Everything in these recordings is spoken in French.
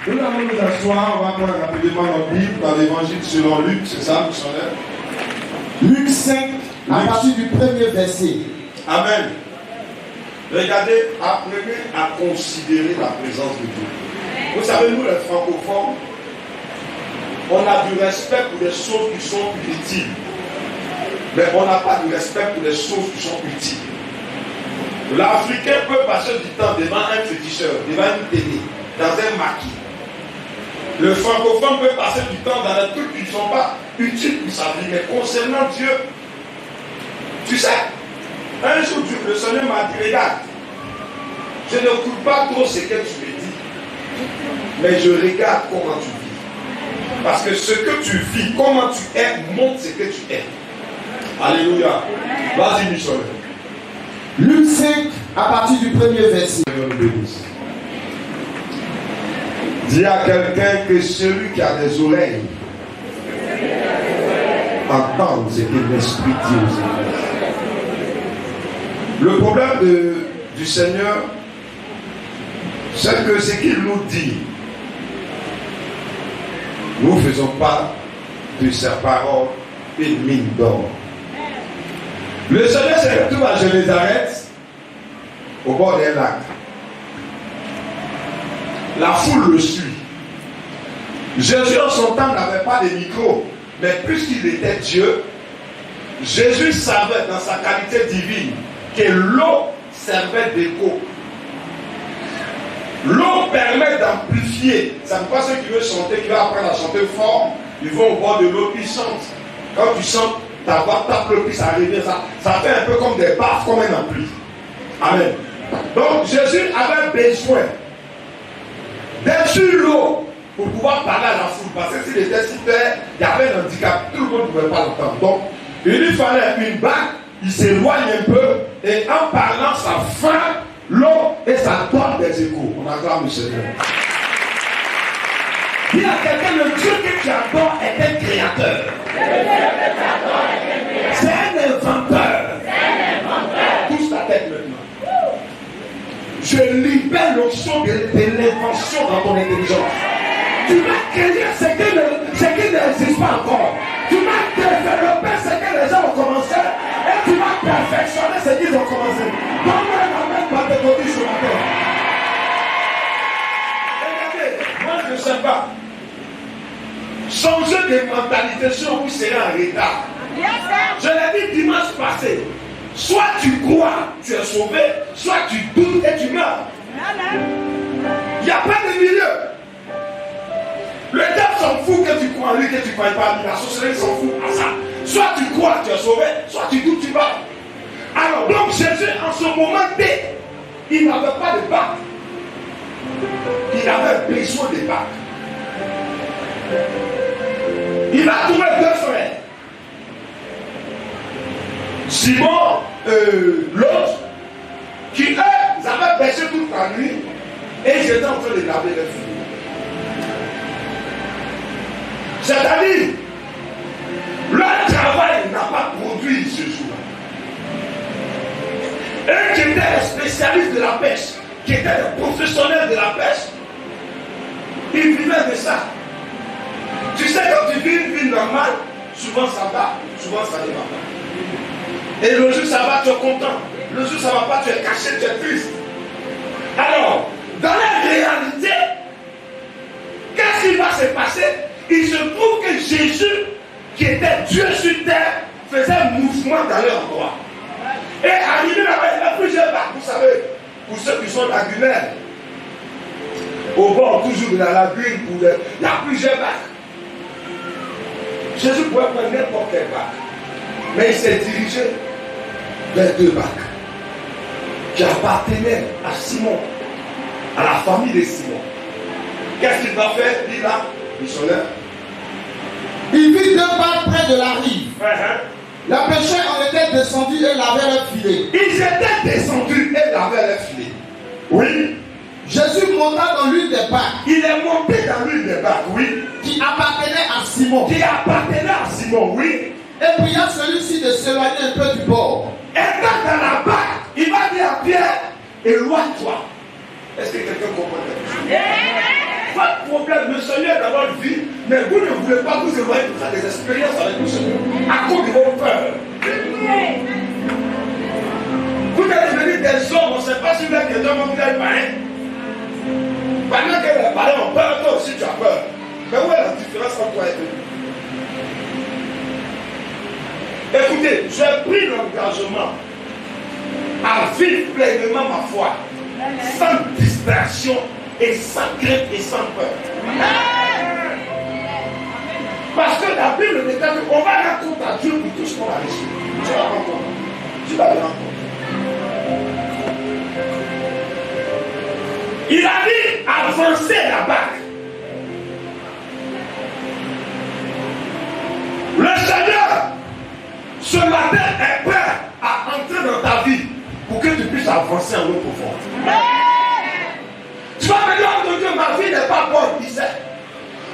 Nous allons nous asseoir, on va prendre rapidement notre Bible dans l'évangile selon Luc, c'est ça, missionnaire? Luc 5, à partir du premier verset. Amen. Regardez, apprenez à considérer la présence de Dieu. Vous savez, nous les francophones, on a du respect pour des choses qui sont utiles. Mais on n'a pas de respect pour des choses qui sont utiles. L'Africain peut passer du temps devant un féticheur, devant une télé, dans un maquis. Le francophone peut passer du temps dans des trucs qui ne sont pas utiles pour sa vie. Mais concernant Dieu, tu sais, un jour le Seigneur m'a dit, regarde, je ne coule pas trop ce que tu me dis, mais je regarde comment tu vis. Parce que ce que tu vis, comment tu es, montre ce que tu es. Alléluia. Vas-y, missionnaire. Luc 5, à partir du premier verset. Dis à quelqu'un que celui qui a des oreilles entende ce que l'Esprit dit aux églises. Le problème du Seigneur, c'est que ce qu'il nous dit, nous ne faisons pas de sa parole une mine d'or. Le Seigneur se retrouve à Génézareth, au bord d'un lac. La foule le suit. Jésus en son temps n'avait pas de micro, mais puisqu'il était Dieu, Jésus savait dans sa qualité divine que l'eau servait d'écho. L'eau permet d'amplifier. Ça n'est pas ceux qui veulent chanter, qui veulent apprendre à chanter fort, ils vont au bord de l'eau, ils chantent. Quand tu chantes, ta voix tape le puis ça revient, ça fait un peu comme des baffes, comme un ampli. Amen. Donc Jésus avait besoin d'être sur l'eau pour pouvoir parler à la foule. Parce que s'il était sur terre, il y avait un handicap, tout le monde ne pouvait pas l'entendre. Donc, il lui fallait une bague, il s'éloigne un peu, et en parlant, ça freine l'eau et ça donne des échos. On acclame le Seigneur. Dis à quelqu'un, le Dieu que tu adores est un créateur. C'est un inventeur. Touche ta tête maintenant. Je libère l'onction de l'invention dans ton intelligence. Tu vas créer ce qui n'existe pas encore. Tu vas développer ce que les gens ont commencé et tu vas perfectionner ce qu'ils ont commencé. Donne-moi la main par tes côtés sur la terre. Regardez, moi je ne sais pas. Changer de mentalité sur vous serez en retard. Je l'ai dit dimanche passé. Soit tu crois, tu es sauvé, soit tu doutes et tu meurs. Il n'y a pas de milieu. Le diable s'en fout que tu crois en lui, que tu ne crois pas en lui. La sorcellerie s'en fout à ça. Soit tu crois, tu es sauvé, soit tu doutes, tu meurs. Alors, donc Jésus, en ce moment T, il n'avait pas de bac. Il avait besoin de bac. Il a trouvé deux frères. Simon, l'autre, qui eux, avaient baissé toute la nuit et ils étaient en train de laver les filles. C'est-à-dire, leur travail n'a pas produit ce jour-là. Eux qui étaient les spécialistes de la pêche, qui étaient les professionnels de la pêche, ils vivaient de ça. Tu sais, quand tu vis une vie normale, souvent ça va, souvent ça ne va pas. Et le jour ça va, tu es content. Le jour ça ne va pas, tu es caché, tu es triste. Alors, dans la réalité, qu'est-ce qui va se passer? Il se trouve que Jésus, qui était Dieu sur terre, faisait un mouvement dans leur endroit. Et arrivé là-bas, il y a plusieurs bacs, vous savez, pour ceux qui sont lagunaires. Au bord toujours de la lagune, il y a plusieurs bacs. Jésus pouvait prendre n'importe quel bac. Mais il s'est dirigé vers deux bacs qui appartenaient à Simon, à la famille de Simon. Qu'est-ce qu'il va faire? Dit là, missionnaire. Il vit deux bacs près de la rive. Les pêcheurs en étaient descendus et lavaient leur filet. Ils étaient descendus et lavaient leur filet. Oui. Jésus monta dans l'une des bacs. Il est monté dans l'une des bacs, oui. Qui appartenait à Simon. Qui appartenait à Simon, oui. Et pria celui-ci de s'éloigner un peu du bord. Étant dans la barque, il va dire à Pierre, éloigne-toi. Est-ce que quelqu'un comprend quelque chose? Mais vous ne voulez pas vous éloigner pour faire des expériences avec le Seigneur à cause de vos peurs. Vous êtes devenus des hommes, on ne sait pas si vous êtes des hommes ou vous êtes pareils. Pendant que les parents ont peur, toi aussi tu as peur. Mais où est la différence entre toi et eux? Écoutez, j'ai pris l'engagement à vivre pleinement ma foi, sans distraction et sans crainte et sans peur. Parce que la Bible déclare qu'on va rendre compte à Dieu pour tout ce qu'on a reçu. Tu vas rendre compte. Tu vas le rendre compte. Il a dit avancer la barque. Le Seigneur, ce matin, est prêt à entrer dans ta vie pour que tu puisses avancer en eau profonde. Tu vas me dire, homme de Dieu, ma vie n'est pas bonne, il sait.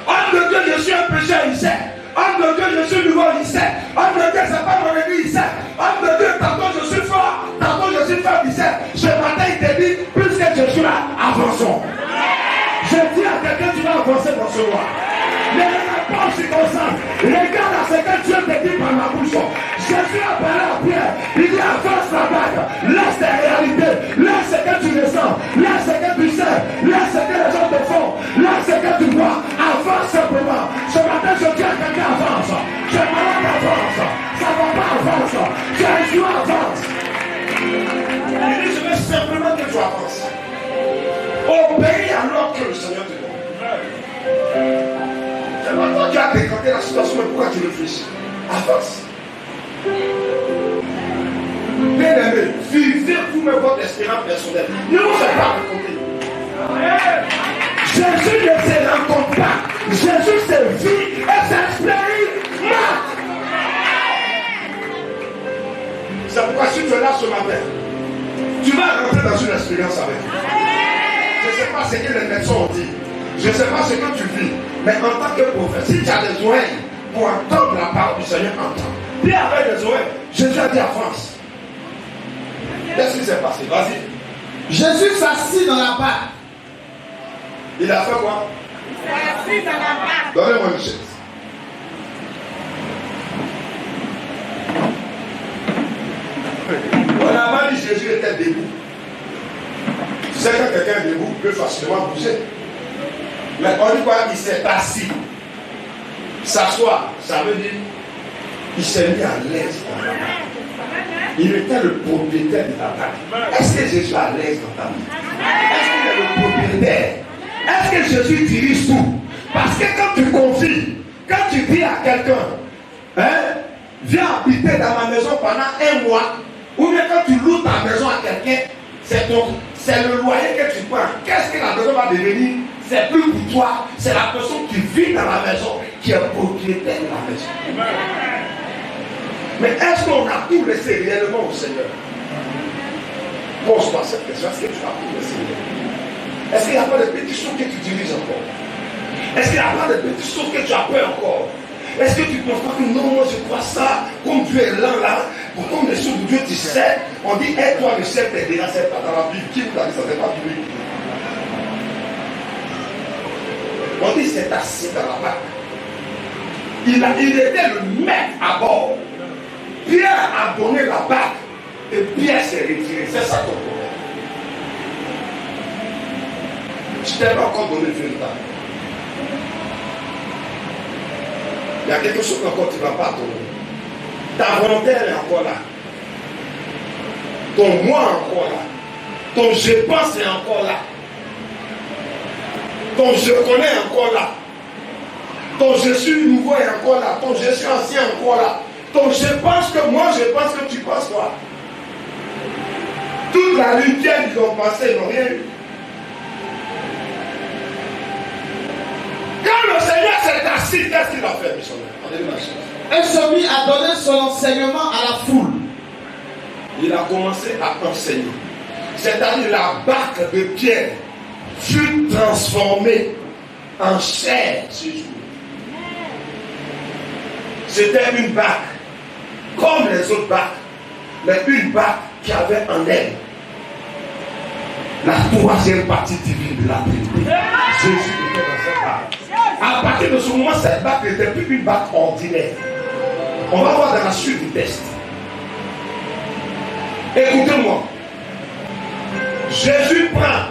Homme de Dieu, je suis un pécheur, il sait. Homme de Dieu, je suis nouveau, il sait. Homme de Dieu, c'est pas mon ennemi, il sait. Homme de Dieu, tantôt je suis fort, tantôt je suis faible, il sait. Ce matin, il te dit, plus que je suis là, avançons. Je dis à quelqu'un, tu vas avancer dans ce roi. Mais pas aussi conscience. Regarde à ce que Dieu te dit par ma bouche. Jésus a parlé à Pierre. Il dit avance la barque. Laisse tes réalités. Laisse ce que tu ressens. Laisse ce que tu sais. Laisse ce que les gens te font. Laisse ce que tu vois. Avance simplement. Ce matin, je dis à quelqu'un avance. Tu es malade, avance. Ça ne va pas, avance. Tu es joué, avance. Il dit, je veux simplement que tu avances. Obéis alors que le Seigneur te donne. C'est pas toi qui as décanté la situation, mais pourquoi tu réfléchis? Avance. Bien aimé, vivez vous-même votre expérience personnelle. Ne vous faites pas raconter. Jésus ne se rencontre pas. Jésus se vit et s'expérimente. C'est pourquoi si tu es là ce matin, tu vas rentrer dans une expérience avec lui. Je ne sais pas ce que les médecins ont dit. Je ne sais pas ce que tu vis. Mais en tant que prophète, si tu as des oreilles pour entendre la parole du Seigneur, entends. Dis avec des oreilles. Jésus a dit avance. Qu'est-ce qui s'est passé? Vas-y. Jésus s'assit dans la barque. Il a fait quoi? Il s'est assis dans la barque. Donnez-moi une chaise. On n'a pas dit Jésus était debout. Tu sais, quand quelqu'un est debout, il peut facilement bouger. Mais on dit quoi? Il s'est assis. S'asseoir, ça veut dire il s'est mis à l'aise dans la barque. Il était le propriétaire de ta barque. Est-ce que Jésus est à l'aise dans ta vie? Est-ce qu'il est le propriétaire? Est-ce que Jésus dirige tout? Parce que quand tu confies, quand tu dis à quelqu'un, viens habiter dans ma maison pendant 1 mois, ou bien quand tu loues ta maison à quelqu'un, c'est le loyer que tu prends. Qu'est-ce que la maison va devenir? C'est plus pour toi, c'est la personne qui vit dans la maison qui est propriétaire de la maison. Mais est-ce qu'on a tout laissé réellement au Seigneur? Pose-toi cette question. Est-ce que tu as tout laissé réellement? Est-ce qu'il n'y a pas de petites choses que tu diriges encore? Est-ce qu'il n'y a pas de petites choses que tu as peur encore? Est-ce que tu ne penses pas que non, moi je crois ça, comme Dieu est là, comme les choses de Dieu tu sais, on dit aide-toi le ciel t'aidera, c'est pas dans la Bible, qui vous a dit ça, c'est pas biblique. On dit c'est assis dans la barque. Il était le maître à bord. Pierre a donné la barque et Pierre s'est retiré. C'est ça ton problème. Je t'ai pas encore donné le résultat. Il y a quelque chose encore tu ne vas pas donner. Ta volonté est encore là. Ton moi est encore là. Ton je pense est encore là. Ton je connais est encore là. Ton je suis nouveau est encore là. Ton je suis ancien est encore là. Ton je pense que moi je pense que tu penses quoi. Toute la lumière qu'ils ont passé, ils n'ont rien eu. Quand le Seigneur s'est assis, qu'est-ce qu'il a fait, missionnaire? Et se mit à donner son enseignement à la foule. Il a commencé à enseigner. C'est-à-dire la barque de Pierre fut transformée en chair ce jour. C'était une barque comme les autres barques, mais une barque qui avait en elle la troisième partie divine de la Trinité. Jésus était dans cette barque. À partir de ce moment, cette bague n'était plus une bague ordinaire. On va voir dans la suite du test. Écoutez-moi. Jésus prend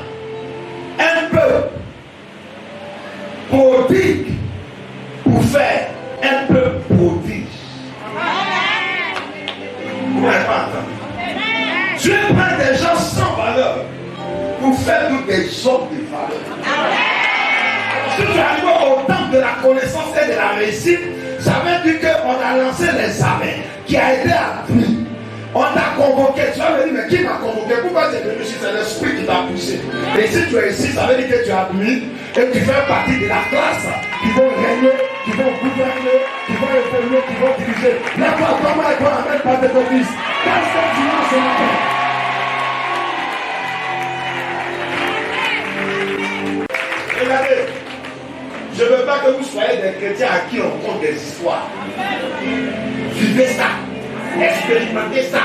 un peu prodigue pour faire un peu prodige. Vous n'avez pas entendu. Dieu prend des gens sans valeur pour faire nous des hommes de valeur. Si tu arrives au temps de la connaissance et de la réussite, ça veut dire qu'on a lancé les armées qui a été appris. On t'a convoqué, tu vas me dire, mais qui m'a convoqué? Pourquoi tu es venu ici? C'est l'esprit qui t'a poussé. Et si tu es ici, ça veut dire que tu as admis et tu fais partie de la classe qui vont régner, qui vont gouverner, qui vont évoluer, qui vont diriger. Lève-toi, comment et toi, amène pas de ton fils. Qu'est-ce que tu as ce matin? Regardez, je ne veux pas que vous soyez des chrétiens à qui on compte des histoires. Vivez ça. Expérimentez ça.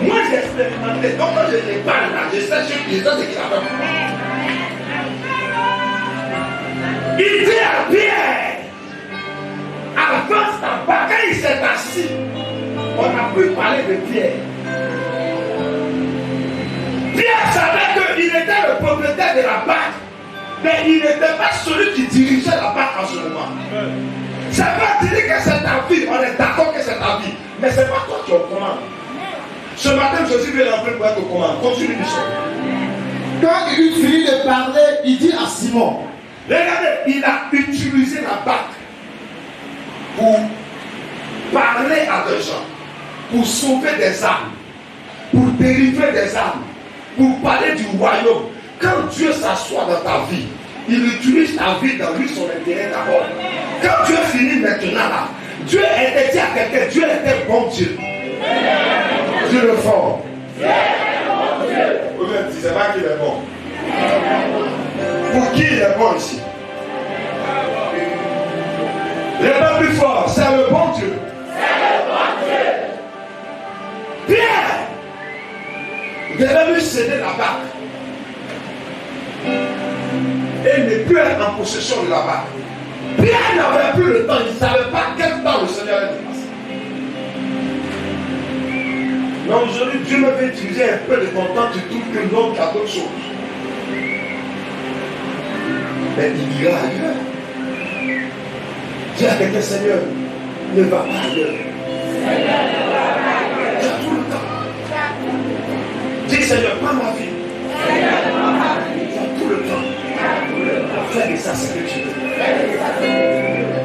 Moi j'ai expérimenté. Donc quand je les parle là, je sais ce qu'il a fait. Il dit à Pierre, avance ta bague. Quand il s'est assis, on a pu parler de Pierre. Pierre savait qu'il était le propriétaire de la bague, mais il n'était pas celui qui dirigeait la bague en ce moment. Ça veut dire que c'est ta vie, on est d'accord que c'est ta vie, mais c'est pas toi qui es au commande. Ce matin, Jésus vient rentrer pour être au commande. Continue, Michel. Quand il eut fini de parler, il dit à Simon, regardez, il a utilisé la bague pour parler à des gens, pour sauver des âmes, pour délivrer des âmes, pour parler du royaume. Quand Dieu s'assoit dans ta vie, il utilise ta vie dans lui son intérêt d'abord. Quand Dieu finit maintenant là, Dieu était dit à quelqu'un, Dieu était bon Dieu. Dieu le fort. Dieu est bon Dieu. Vous ne disez pas qu'il est bon. Pour qui il est bon ici? Il n'est pas plus fort, c'est le bon Dieu. C'est le bon Dieu. Pierre devait lui céder la bague. Et ne plus être en possession de la bague. Pierre n'avait plus le temps, il ne savait pas quel temps le Seigneur allait passer. Mais aujourd'hui, Dieu me fait utiliser un peu de ton temps, tu trouves que l'homme a d'autres choses. Mais il ira ailleurs. Dis à quelqu'un, Seigneur, ne va pas ailleurs. Tu as tout le temps. Dis, Seigneur, prends ma vie. Tu as tout le temps. Fais de ça ce que tu veux.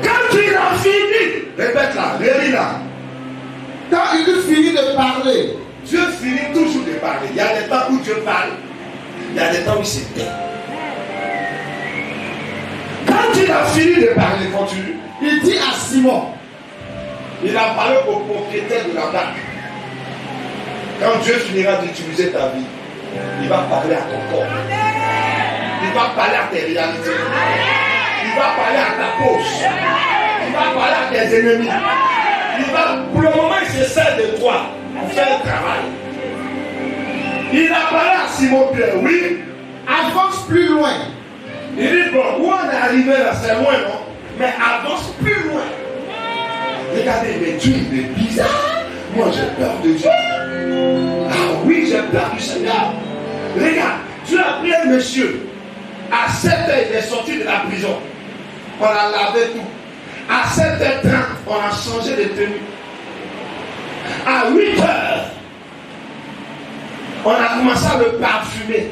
Quand tu as fini, répète-la, relis-la. Quand il eut fini de parler, Dieu finit toujours de parler. Il y a des temps où Dieu parle, il y a des temps où il se tait. Quand il a fini de parler, continue. il dit à Simon, Il a parlé au propriétaire de la bague. Quand Dieu finira d'utiliser ta vie, il va parler à ton corps. Il va parler à tes réalités. Il va parler à ta poche. Il va parler à tes ennemis. Pour le moment, il se sert de toi pour faire le travail. Il a parlé à Simon Pierre, oui. avance plus loin. Il dit, bon, où on est arrivé là, c'est loin, non? Mais avance plus loin. Regardez, mais Dieu, il est bizarre. Moi, j'ai peur de Dieu. Ah oui, j'ai peur du Seigneur. Regarde, tu as pris un monsieur. À 7h, il est sorti de la prison. On a lavé tout. À 7h30, on a changé de tenue. À 8h, on a commencé à le parfumer.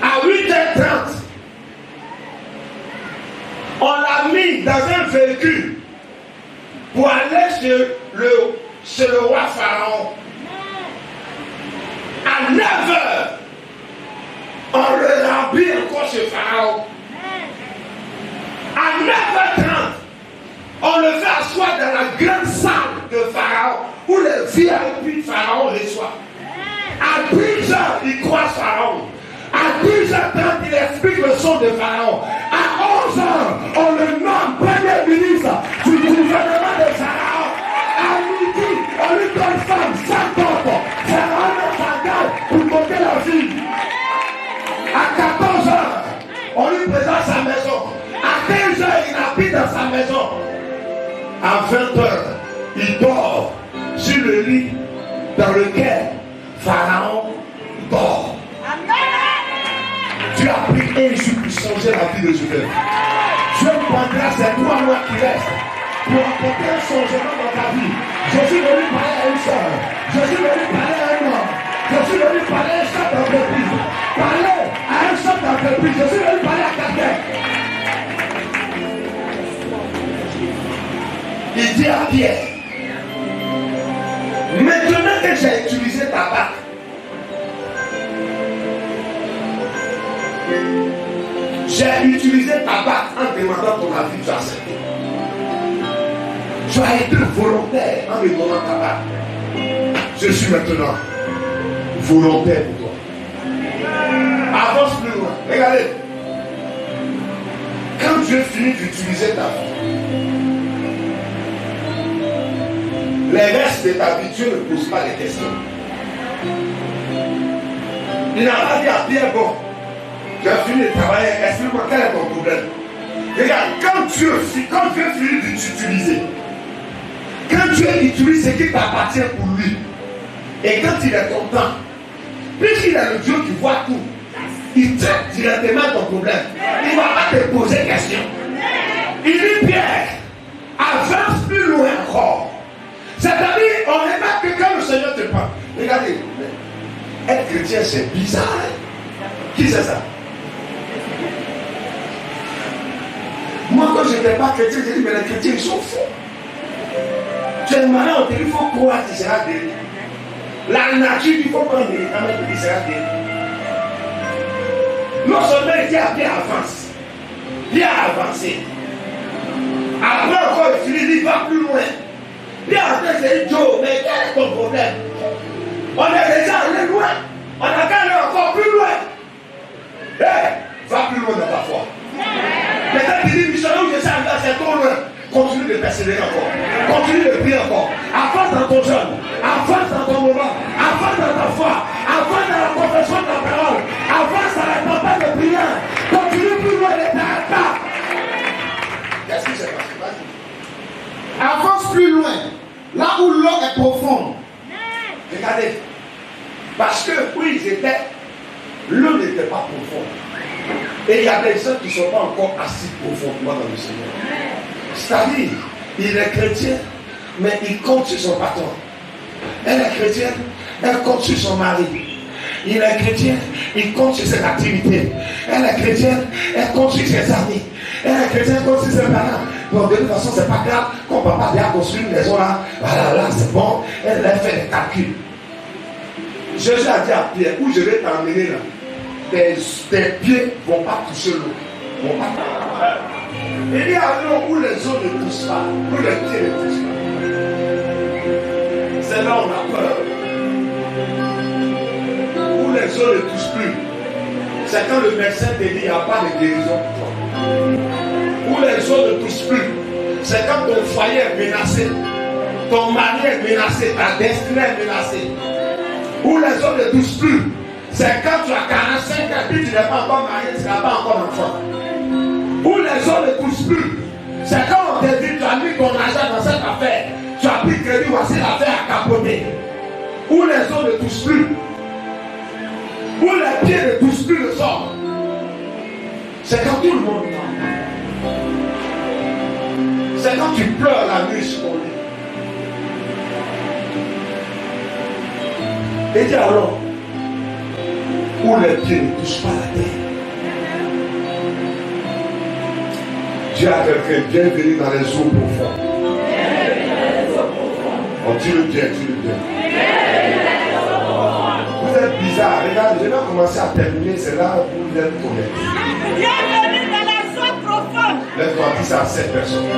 À 8h30, on l'a mis dans un véhicule pour aller chez le roi Pharaon. À 9h, on le remplit encore chez Pharaon. À 9h30, on le fait asseoir dans la grande salle de Pharaon où les VIP de Pharaon reçoivent. À 10h, il croise Pharaon. À 10h30, il explique le son de Pharaon. À 11h, on le nomme premier ministre du gouvernement de Pharaon. À midi, on lui donne femme, 50 ans. Pharaon met sa garde pour monter la ville. À 14h, on lui présente sa maison. À 15 heures, il habite dans sa maison. À 20 heures, il dort sur le lit dans lequel Pharaon dort. Tu as pris un jour pour changer la vie de Joseph. Dieu prendra ces 3 mois qui restent pour apporter un changement dans ta vie. Je suis venu parler à une soeur. Je suis venu parler à un homme. Je suis venu parler à un chef d'entreprise. Parler à un chef d'entreprise. Je suis venu parler à quelqu'un. Il dit à Pierre, maintenant que j'ai utilisé ta barque, j'ai utilisé ta barque en demandant ton avis, tu as accepté. Tu as été volontaire en me donnant ta barque. Je suis maintenant volontaire pour toi. Avance plus loin. Regardez. Quand Dieu finit d'utiliser ta vie, les restes de ta vie, Dieu ne pose pas les questions. Il n'a pas dit à Pierre, bon, tu as fini de travailler, explique-moi quel est ton problème. Regarde, quand Dieu finit de t'utiliser, quand Dieu utilise ce qui t'appartient pour lui, et quand il est content, puisqu'il est le Dieu qui voit tout, il traite directement ton problème. Il ne va pas te poser question. Il dit, Pierre, avance plus loin encore. C'est-à-dire, on remarque que quand le Seigneur te parle, regardez, être chrétien c'est bizarre. Hein? Qui c'est ça? Moi quand je n'étais pas chrétien, j'ai dit, mais les chrétiens ils sont fous. Tu es malade, on te dit, il faut croire que tu seras guéri. La nature, il faut prendre les médicaments pour qu'il sera guéri. Non seulement il dit à bien avance, bien avancé. Après encore, il dit, il va plus loin. Bien après, c'est Joe, mais quel est ton problème? On est déjà allé loin. On a qu'à aller encore plus loin. Va plus loin dans ta foi. Peut-être qu'il dit, missionnaire, où je sais, c'est trop loin. Continue de persévérer encore. Continue de prier encore. Avance dans ton jeûne. Avance dans ton moment. Avance dans ta foi. Avance dans la confession de ta parole. Avance dans la campagne de prière. Continue plus loin de ta part. Qu'est-ce qui s'est passé? Avance plus loin, là où l'eau est profonde. Regardez. Parce que où ils étaient, l'eau n'était pas profonde. Et il y a des gens qui ne sont pas encore assis profondément dans le Seigneur. C'est-à-dire, il est chrétien, mais il compte sur son patron. Elle est chrétienne, elle compte sur son mari. Il est chrétien, il compte sur ses activités. Elle est chrétienne, elle compte sur ses amis. Elle est chrétienne, elle compte sur ses parents. Donc de toute façon, c'est pas grave. Quand papa vient construire une maison là, voilà, là, c'est bon. Elle a fait des calculs. Jésus a dit à Pierre, où je vais t'emmener là, tes pieds ne vont pas toucher l'eau. Il dit à l'eau où les eaux ne touchent pas, où les pieds ne touchent pas. C'est là où on a peur. Où les eaux ne touchent plus. C'est quand le médecin te dit il n'y a pas de guérison pour toi. Où les eaux ne touchent plus. C'est quand ton foyer est menacé. Ton mari est menacé. Ta destinée est menacée. Où les eaux ne touchent plus. C'est quand tu as 45 ans et tu n'es pas encore marié, tu n'as pas encore d'enfant. Où les eaux ne touchent plus. C'est quand on te dit tu as mis ton argent dans cette affaire. Tu as pris crédit, voici l'affaire à capoter. Où les eaux ne touchent plus. Où les pieds ne touchent plus le sol. C'est quand tout le monde dort. C'est quand tu pleures la nuit sur ton lit. Et dis alors, où les pieds ne touchent pas la terre. Dieu a quelqu'un, bienvenue dans les eaux profondes. On dit le bien, dis le bien. Vous êtes bizarre, regarde, je vais commencer à terminer, c'est là où vous êtes honnête. Bienvenue dans les eaux profondes. Lève-toi, dis ça à 7 personnes.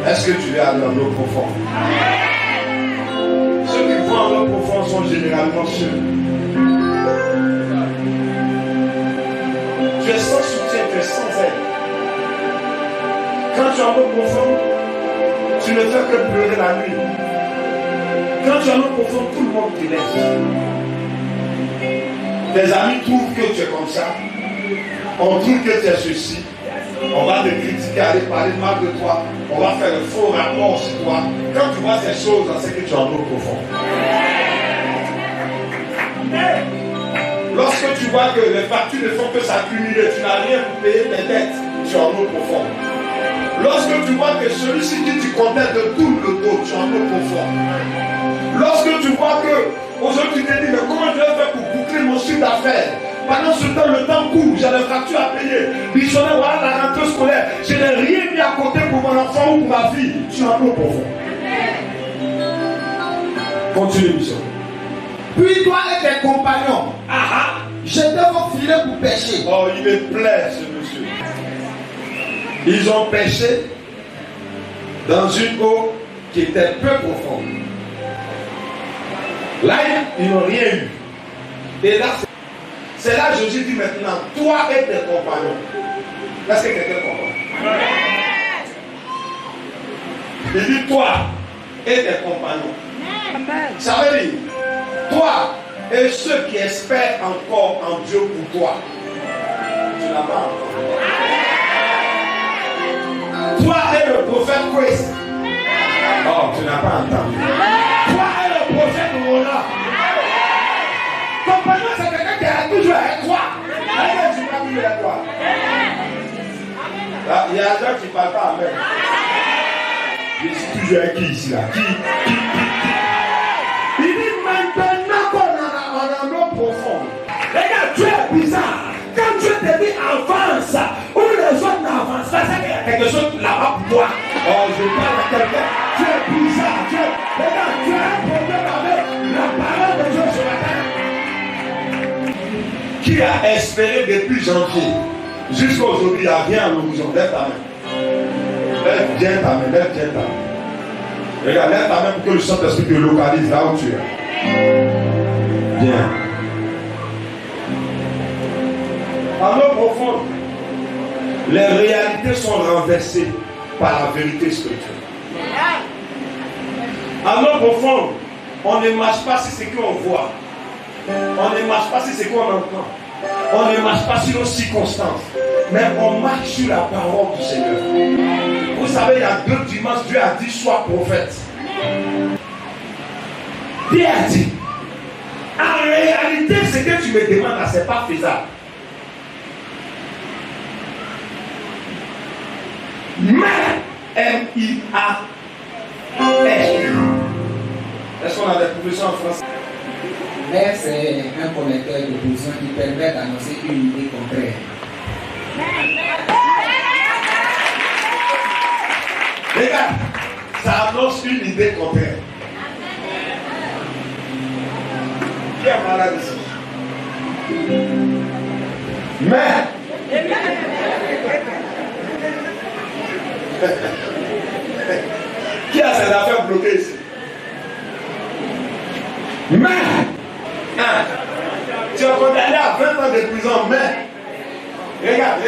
Est-ce que tu veux aller en eau profonde? Ceux qui vont en eau profonde sont généralement ceux. Tu es sans soutien, tu es sans aide. Quand tu es en eau profonde, tu ne fais que pleurer la nuit. Quand tu es en eau profonde, tout le monde te laisse. Tes amis trouvent que tu es comme ça. On trouve que tu es ceci. On va te critiquer, aller parler mal de toi. On va faire un faux rapport sur toi. Quand tu vois ces choses, c'est que tu es en eau profonde. Lorsque tu vois que les factures ne font que s'accumuler, tu n'as rien pour payer tes dettes, tu es en eau profonde. Lorsque tu vois que celui-ci qui tu comptais de tout le dos, tu es en eau profonde. Lorsque tu vois que aujourd'hui tu te dis, mais comment je vais faire pour boucler mon chiffre d'affaires? Pendant ce temps, le temps court, j'ai des factures à payer. Missionnaire, voilà la rentrée scolaire. Je n'ai rien mis à côté pour mon enfant ou pour ma fille. Tu es en eau profonde. Continue, missionnaire. Puis toi et tes compagnons, jetez vos filets pour pêcher. Oh, il me plaît, ce monsieur. Ils ont pêché dans une eau qui était peu profonde. Là, ils n'ont rien eu. Et là, c'est là que Jésus dit maintenant, toi et tes compagnons. Est-ce que quelqu'un comprend? Il dit toi et tes compagnons. Ça veut dire, toi et ceux qui espèrent encore en Dieu pour toi. Tu n'as pas encore. Toi et le prophète Christ. Oh, tu n'as pas entendu. Toi et le prophète Roland. Compagnon, c'est quelqu'un qui est toujours avec toi. Allez, tu vas toujours avec toi. Là, il y a des gens qui ne parlent pas avec. Je suis toujours avec qui ici là? Qui? Il dit maintenant qu'on a un eau profonde. Regarde, tu es bizarre. Quand Dieu te dit avance, où les autres n'avancent pas, c'est qu'il y a quelque chose là-bas pour toi. Oh, je parle à quelqu'un. Tu es bizarre. Regarde, tu as un problème avec la parole de Dieu ce matin. Qui a espéré depuis janvier jusqu'à aujourd'hui, il n'y a rien à l'horizon. Lève ta main. Lève bien ta main. Lève bien ta main. Regarde, lève ta main pour que le Saint-Esprit te localise là où tu es. Bien. En eau profonde, les réalités sont renversées par la vérité spirituelle. En eau profonde, on ne marche pas sur ce qu'on voit. On ne marche pas sur ce qu'on entend. On ne marche pas sur nos circonstances. Mais on marche sur la parole du Seigneur. Vous savez, il y a 2 dimanches, Dieu a dit sois prophète. Pierre a dit, en réalité, ce que tu me demandes là, ce n'est pas faisable. Mais, M-I-A-S. Est-ce qu'on a des professions en français? Mais c'est un connecteur de position qui permet d'annoncer une idée contraire. Regarde, ça annonce une idée contraire. Qui est malade ici? Mais, qui a ses affaires bloquées ici? Mais, tu as condamné à 20 ans de prison, mais, regarde.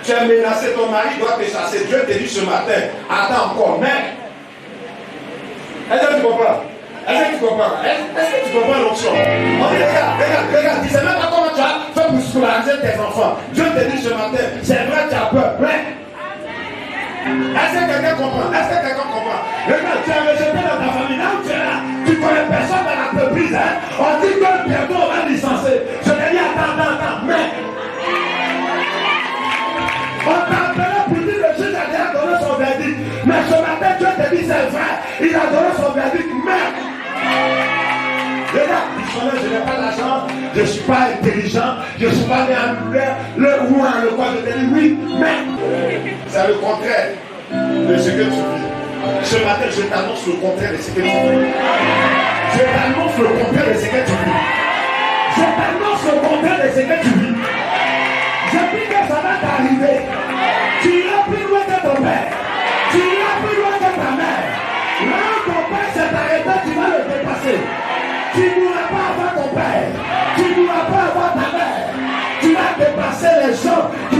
Tu as menacé ton mari, doit te chasser. Dieu te dit ce matin, attends encore, mais, est-ce que tu comprends? Est-ce que tu comprends l'option? On dit, regarde, tu ne sais même pas comment tu as fait pour scolariser tes enfants. Dieu te dit ce matin, c'est vrai, tu as peur, mais, est-ce que quelqu'un comprend? Regarde, tu es rejeté dans ta famille, là où tu es là, tu connais personne dans l'entreprise, hein? On dit que bientôt on va licencier. Je te dis, attends, mais, on t'a appelé pour dire le juge a déjà donné son verdict. Mais ce matin, Dieu te dit c'est vrai, il a donné son verdict, mais, regarde, je n'ai pas d'argent, je ne suis pas intelligent, je ne suis pas né en le roi, le quoi, je te dis oui, mais c'est le contraire de ce que tu vis. Ce matin, je t'annonce le contraire de ce que tu vis. Je t'annonce le contraire de ce que tu vis. Je t'annonce le contraire de ce que tu vis. Je dis que ça va t'arriver. Tu iras plus loin que ton père. Tu iras plus loin que ta mère. Là où ton père s'est arrêté, tu vas le dépasser. Tu ne mourras pas avant ton père. Tu ne mourras pas avant ta mère. Tu vas dépasser les gens qui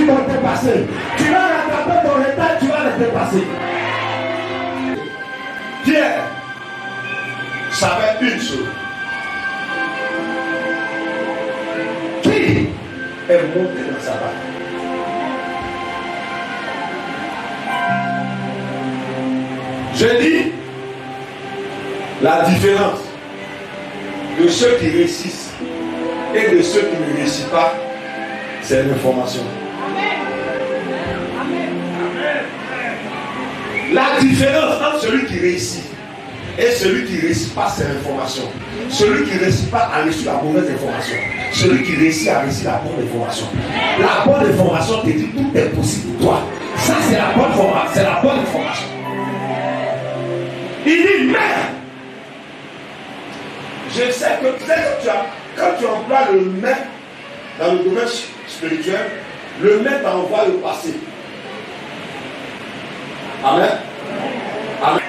t'ont dépassé. Tu vas rattraper ton retard, tu vas les dépasser. Pierre savait une chose. Qui est monté dans sa barque. Je dis la différence de ceux qui réussissent et de ceux qui ne réussissent pas, c'est l'information. La différence entre celui qui réussit et celui qui ne réussit pas, c'est l'information. Celui qui ne réussit pas a reçu la mauvaise information. Celui qui réussit a reçu la bonne information. La bonne information te dit tout est possible pour toi. Ça, c'est la bonne information. C'est la bonne information. Il dit, mais je sais que quand tu emploies le mais dans le domaine spirituel, le mais t'envoie le passé. Amen. Amen.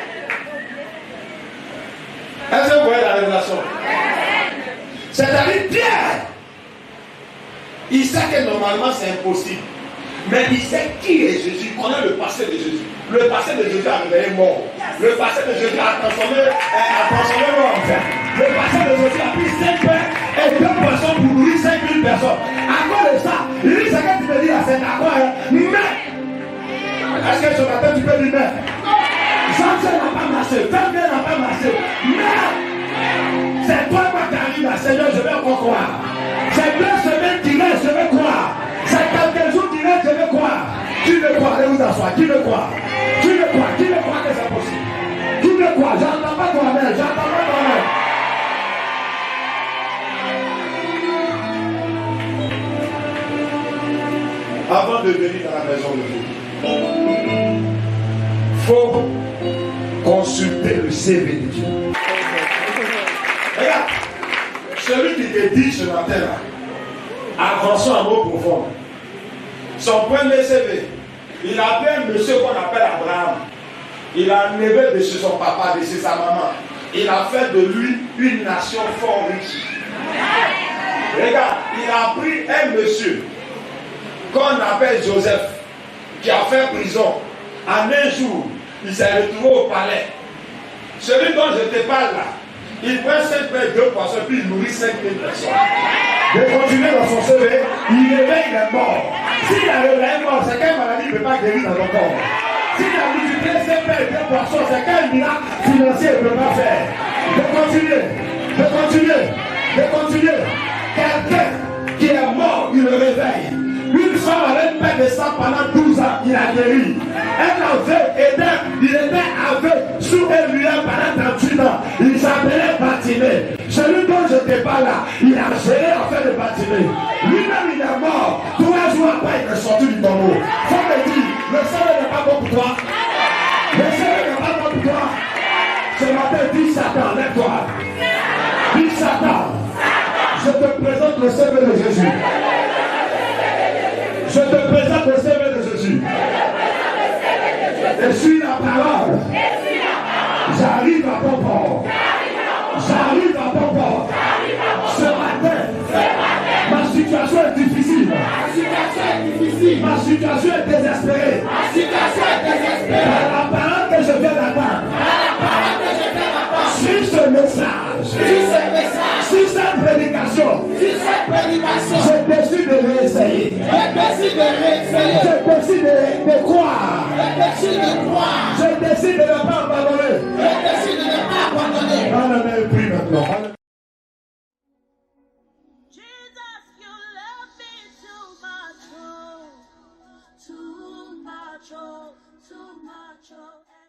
Est-ce que vous voyez la révélation? C'est-à-dire Pierre, il sait que normalement c'est impossible. Mais il sait qui est Jésus, il connaît le passé de Jésus. Le passé de Jésus a réveillé mort. Le passé de Jésus a transformé mort en fait. Le passé de Jésus a pris 5 pains et 2 poissons pour nourrir 5000 personnes. À cause de ça, il dit ce que tu me dis là, c'est d'accord. Mais est-ce que ce matin tu peux dire mais Jean-Pierre n'a pas marché, Fabien n'a pas marché. Mais c'est toi qui arrive là, Seigneur, je vais encore croire. C'est 2 semaines qui restent, je vais croire. C'est quelques jours qui restent, je vais croire. Qui veut croire? Allez vous asseoir. Qui veut croire? Qui veut croire? Qui veut croire que c'est possible? Qui veut croire? J'entends pas toi-même, j'entends pas toi-même. Avant de venir dans la maison de Dieu, il faut consulter le CV de Dieu. Regarde, celui qui te dit ce matin-là, avançons en mot profond. Son premier CV, il a appelé un monsieur qu'on appelle Abraham. Il a enlevé de chez son papa, de chez sa maman. Il a fait de lui une nation fort riche. Regarde, il a pris un monsieur qu'on appelle Joseph, qui a fait prison. En un jour, il s'est retrouvé au palais. Celui dont je te parle là, il prend 5 pains, 2 poissons, puis il nourrit 5000 personnes. De continuer dans son CV, il réveille, il est mort. S'il a réveillé mort, c'est quelle maladie ne peut pas guérir dans ton corps. S'il a multiplié 5 pains et 2 poissons, c'est quel miracle financier ne peut pas faire. De continuer. Quelqu'un qui est mort, il le réveille. Une femme avait peine de sang pendant 12 ans, il a guéri. Il était aveugle sous un lueur pendant 38 ans. Il s'appelait Bartimée. Celui dont je te parle là, il a géré en fait de Bartimée. Lui-même il est mort. 3 jours après, il est sorti du tombeau. Faut me dire, le Seigneur n'est pas bon pour toi. Le Seigneur n'est pas bon pour toi. Ce matin, dis Satan, lève-toi. Dis Satan, je te présente le CV de Jésus. Je te présente le CV de Jésus. Je suis la parole. J'arrive à ton port. J'arrive à ton port. Ce matin, ma situation est difficile. Ma situation est désespérée. Par la parole que je viens d'attendre. Sur ce message. Sur cette prédication. Je décide de réessayer. Je décide de croire. Je décide de ne pas abandonner. On prie maintenant. Jesus, you love me too much, oh, too much, oh, too much, oh.